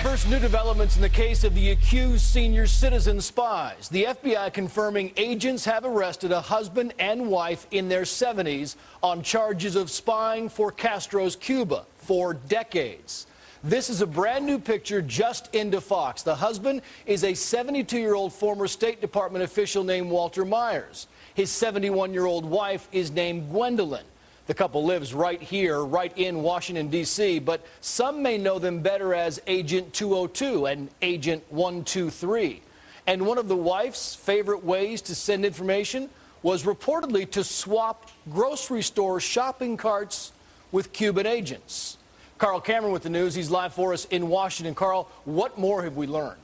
First, new developments in the case of the accused senior citizen spies. The FBI confirming agents have arrested a husband and wife in their 70s on charges of spying for Castro's Cuba for decades. This is a brand new picture just into Fox. The husband is a 72-year-old former State Department official named Walter Myers. His 71-year-old wife is named Gwendolyn. The couple lives right here, right in Washington, D.C., but some may know them better as Agent 202 and Agent 123. And one of the wife's favorite ways to send information was reportedly to swap grocery store shopping carts with Cuban agents. Carl Cameron with the news. He's live for us in Washington. Carl, what more have we learned?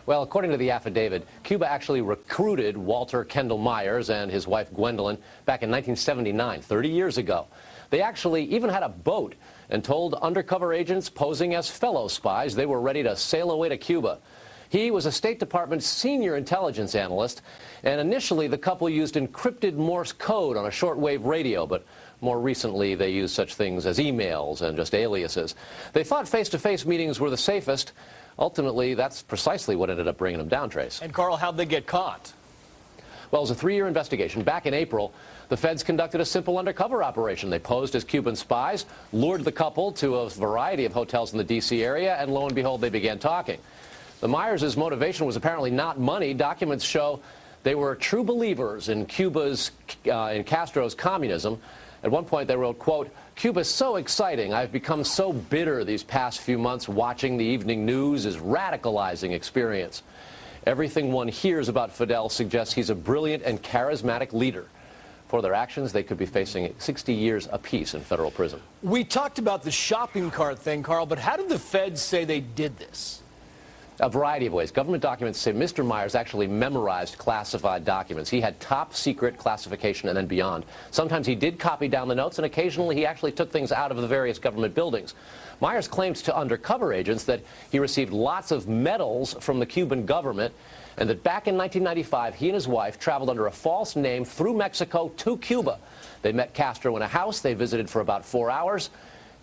Well, according to the affidavit, Cuba actually recruited Walter Kendall Myers and his wife Gwendolyn back in 1979, 30 years ago. They actually even had a boat and told undercover agents posing as fellow spies they were ready to sail away to Cuba. He was a State Department senior intelligence analyst, and initially the couple used encrypted Morse code on a shortwave radio, but more recently they used such things as emails and just aliases. They thought face-to-face meetings were the safest. Ultimately, that's precisely what ended up bringing them down, Trace. And Carl, how'd they get caught? Well, it was a 3-year investigation. Back in April, the feds conducted a simple undercover operation. They posed as Cuban spies, lured the couple to a variety of hotels in the D.C. area, and lo and behold, they began talking. The Myers' motivation was apparently not money. Documents show they were true believers in in Castro's communism. At one point, they wrote, quote, "Cuba's so exciting. I've become so bitter these past few months. Watching the evening news is radicalizing experience. Everything one hears about Fidel suggests he's a brilliant and charismatic leader. For their actions, they could be facing 60 years apiece in federal prison." We talked about the shopping cart thing, Carl, but how did the feds say they did this? A variety of ways. Government documents say Mr. Myers actually memorized classified documents. He had top secret classification and then beyond. Sometimes he did copy down the notes, and occasionally he actually took things out of the various government buildings. Myers claimed to undercover agents that he received lots of medals from the Cuban government, and that back in 1995, he and his wife traveled under a false name through Mexico to Cuba. They met Castro in a house they visited for about 4 hours,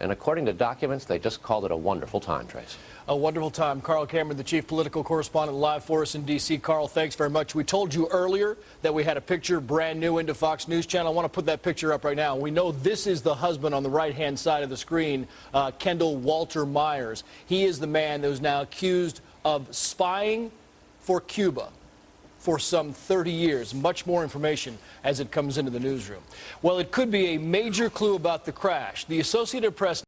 and according to documents, they just called it a wonderful time, Trace. A wonderful time. Carl Cameron, the chief political correspondent, live for us in D.C. Carl, thanks very much. We told you earlier that we had a picture brand new into Fox News Channel. I want to put that picture up right now. We know this is the husband on the right-hand side of the screen, Kendall Walter Myers. He is the man that was now accused of spying for Cuba for some 30 years. Much more information as it comes into the newsroom. Well, it could be a major clue about the crash. The Associated Press